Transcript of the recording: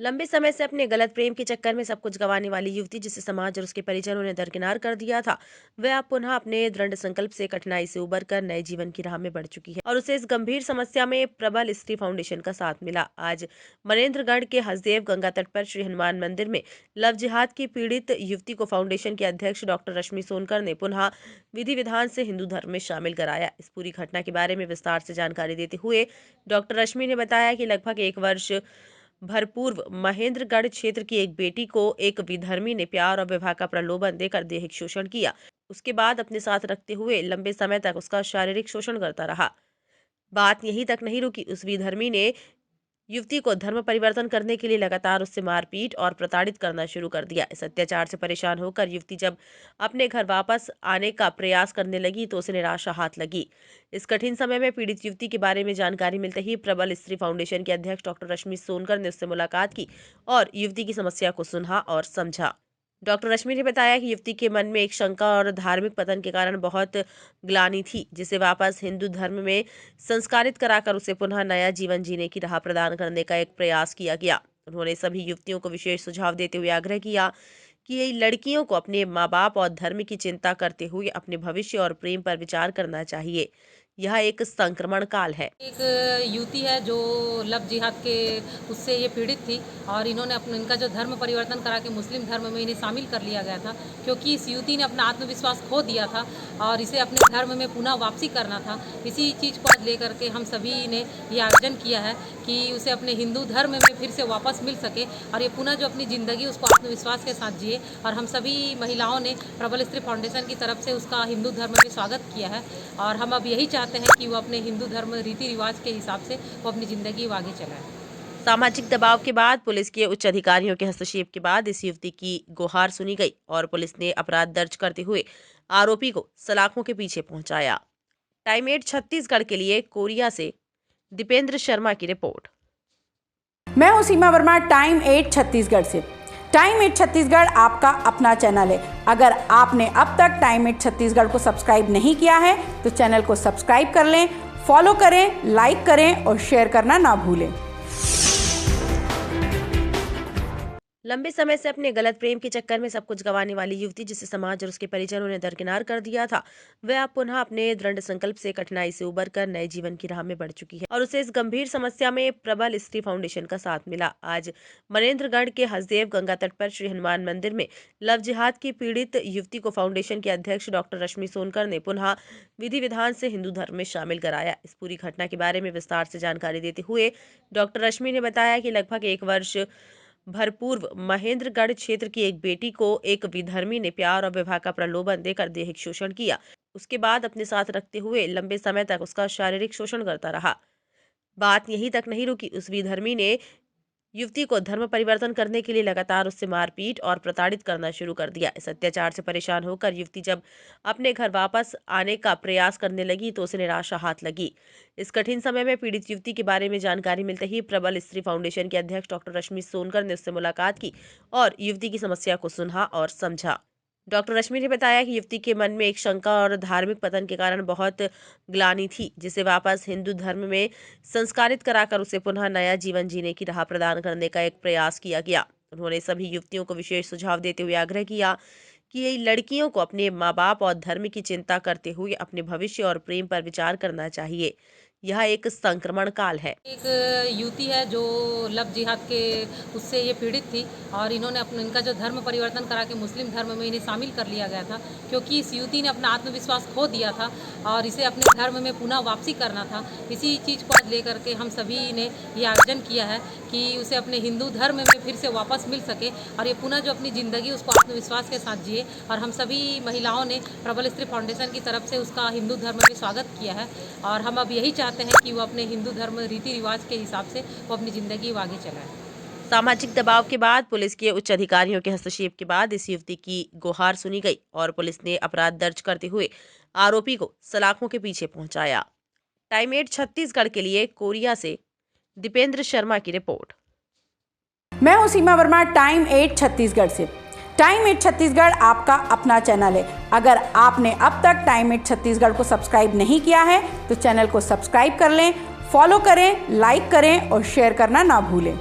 लंबे समय से अपने गलत प्रेम के चक्कर में सब कुछ गंवाने वाली युवती, जिसे समाज और उसके परिजनों ने दरकिनार कर दिया था, वह अब पुनः अपने दृढ़ संकल्प से कठिनाई से उबर कर नए जीवन की राह में बढ़ चुकी है। और उसे इस गंभीर समस्या में प्रबल स्त्री फाउंडेशन का साथ मिला। आज मनेन्द्रगढ़ के हसदेव गंगा तट पर श्री हनुमान मंदिर में लव जिहाद की पीड़ित युवती को फाउंडेशन के अध्यक्ष डॉक्टर रश्मि सोनकर ने पुनः विधि विधान से हिंदू धर्म में शामिल कराया। इस पूरी घटना के बारे में विस्तार से जानकारी देते हुए डॉक्टर रश्मि ने बताया कि लगभग 1 वर्ष भरपूर्व महेंद्रगढ़ क्षेत्र की एक बेटी को एक विधर्मी ने प्यार और विवाह का प्रलोभन देकर दैहिक शोषण किया। उसके बाद अपने साथ रखते हुए लंबे समय तक उसका शारीरिक शोषण करता रहा। बात यहीं तक नहीं रुकी। उस विधर्मी ने युवती को धर्म परिवर्तन करने के लिए लगातार उससे मारपीट और प्रताड़ित करना शुरू कर दिया। इस अत्याचार से परेशान होकर युवती जब अपने घर वापस आने का प्रयास करने लगी तो उसे निराशा हाथ लगी। इस कठिन समय में पीड़ित युवती के बारे में जानकारी मिलते ही प्रबल स्त्री फाउंडेशन के अध्यक्ष डॉक्टर रश्मि सोनकर ने उससे मुलाकात की और युवती की समस्या को सुना और समझा। डॉक्टर रश्मि ने बताया कि युवती के मन में एक शंका और धार्मिक पतन के कारण बहुत ग्लानि थी, जिसे वापस हिंदू धर्म में संस्कारित कराकर उसे पुनः नया जीवन जीने की राह प्रदान करने का एक प्रयास किया गया। उन्होंने सभी युवतियों को विशेष सुझाव देते हुए आग्रह किया कि ये लड़कियों को अपने माँ बाप और धर्म की चिंता करते हुए अपने भविष्य और प्रेम पर विचार करना चाहिए। यह एक संक्रमण काल है। एक युवती है जो लव जिहाद के उससे ये पीड़ित थी और इनका जो धर्म परिवर्तन करा के मुस्लिम धर्म में इन्हें शामिल कर लिया गया था, क्योंकि इस युवती ने अपना आत्मविश्वास खो दिया था और इसे अपने धर्म में पुनः वापसी करना था। इसी चीज़ को आज लेकर के हम सभी ने ये आयोजन किया है कि उसे अपने हिंदू धर्म में फिर से वापस मिल सके और ये पुनः जो अपनी ज़िंदगी उसको आत्मविश्वास के साथ जिए। और हम सभी महिलाओं ने प्रबल स्त्री फाउंडेशन की तरफ से उसका हिंदू धर्म में स्वागत किया है और हम अब यही चाहते हैं कि वो अपने हिंदू धर्म रीति रिवाज के हिसाब से वो अपनी ज़िंदगी आगे चलाए। सामाजिक दबाव के बाद पुलिस के उच्च अधिकारियों के हस्तक्षेप के बाद इस युवती की गुहार सुनी गई और पुलिस ने अपराध दर्ज करते हुए आरोपी को सलाखों के पीछे पहुंचाया। टाइम 8 छत्तीसगढ़ के लिए कोरिया से दीपेंद्र शर्मा की रिपोर्ट। मैं हूं सीमा वर्मा, टाइम 8 छत्तीसगढ़ से। टाइम 8 छत्तीसगढ़ आपका अपना चैनल है। अगर आपने अब तक टाइम 8 छत्तीसगढ़ को सब्सक्राइब नहीं किया है तो चैनल को सब्सक्राइब कर लें, फॉलो करें, लाइक करें और शेयर करना ना भूलें। लंबे समय से अपने गलत प्रेम के चक्कर में सब कुछ गंवाने वाली युवती, जिसे समाज और उसके परिजनों ने दरकिनार कर दिया था, वह अब पुनः अपने दृढ़ संकल्प से कठिनाई से उबर कर नए जीवन की राह में बढ़ चुकी है। और उसे इस गंभीर समस्या में प्रबल स्त्री फाउंडेशन का साथ मिला। आज मनेन्द्रगढ़ के हसदेव गंगा तट पर श्री हनुमान मंदिर में लव जिहाद की पीड़ित युवती को फाउंडेशन के अध्यक्ष डॉक्टर रश्मि सोनकर ने पुनः विधि विधान से हिंदू धर्म में शामिल कराया। इस पूरी घटना के बारे में विस्तार से जानकारी देते हुए डॉक्टर रश्मि ने बताया कि लगभग 1 वर्ष भरपूर्व महेंद्रगढ़ क्षेत्र की एक बेटी को एक विधर्मी ने प्यार और विवाह का प्रलोभन देकर दैहिक शोषण किया। उसके बाद अपने साथ रखते हुए लंबे समय तक उसका शारीरिक शोषण करता रहा। बात यहीं तक नहीं रुकी। उस विधर्मी ने युवती को धर्म परिवर्तन करने के लिए लगातार उससे मारपीट और प्रताड़ित करना शुरू कर दिया। इस अत्याचार से परेशान होकर युवती जब अपने घर वापस आने का प्रयास करने लगी तो उसे निराशा हाथ लगी। इस कठिन समय में पीड़ित युवती के बारे में जानकारी मिलते ही प्रबल स्त्री फाउंडेशन के अध्यक्ष डॉक्टर रश्मि सोनकर ने उससे मुलाकात की और युवती की समस्या को सुना और समझा। डॉक्टर रश्मि ने बताया कि युवती के मन में एक शंका और धार्मिक पतन के कारण बहुत ग्लानि थी, जिसे वापस हिंदू धर्म में संस्कारित कराकर उसे पुनः नया जीवन जीने की राह प्रदान करने का एक प्रयास किया गया। उन्होंने सभी युवतियों को विशेष सुझाव देते हुए आग्रह किया कि ये लड़कियों को अपने माँ बाप और धर्म की चिंता करते हुए अपने भविष्य और प्रेम पर विचार करना चाहिए। यह एक संक्रमण काल है। एक युवती है जो लव जिहाद के उससे ये पीड़ित थी और इनका जो धर्म परिवर्तन करा के मुस्लिम धर्म में इन्हें शामिल कर लिया गया था, क्योंकि इस युवती ने अपना आत्मविश्वास खो दिया था और इसे अपने धर्म में पुनः वापसी करना था। इसी चीज़ को आज लेकर के हम सभी ने ये आयोजन किया है कि उसे अपने हिंदू धर्म में फिर से वापस मिल सके और ये पुनः जो अपनी ज़िंदगी उसको आत्मविश्वास के साथ जिए। और हम सभी महिलाओं ने प्रबल स्त्री फाउंडेशन की तरफ से उसका हिंदू धर्म में स्वागत किया है और हम अब यही चाहते हैं कि वो अपने हिंदू धर्म रीति रिवाज के हिसाब से वो अपनी ज़िंदगी आगे चलाए। सामाजिक दबाव के बाद पुलिस के उच्च अधिकारियों के हस्तक्षेप के बाद इस युवती की गुहार सुनी गई और पुलिस ने अपराध दर्ज करते हुए आरोपी को सलाखों के पीछे पहुंचाया। टाइम 8 छत्तीसगढ़ के लिए कोरिया से दीपेंद्र शर्मा की रिपोर्ट। मैं हूं सीमा वर्मा, टाइम 8 छत्तीसगढ़ से। टाइम 8 छत्तीसगढ़ आपका अपना चैनल है। अगर आपने अब तक टाइम 8 छत्तीसगढ़ को सब्सक्राइब नहीं किया है तो चैनल को सब्सक्राइब कर लें, फॉलो करें, लाइक करें और शेयर करना ना भूलें।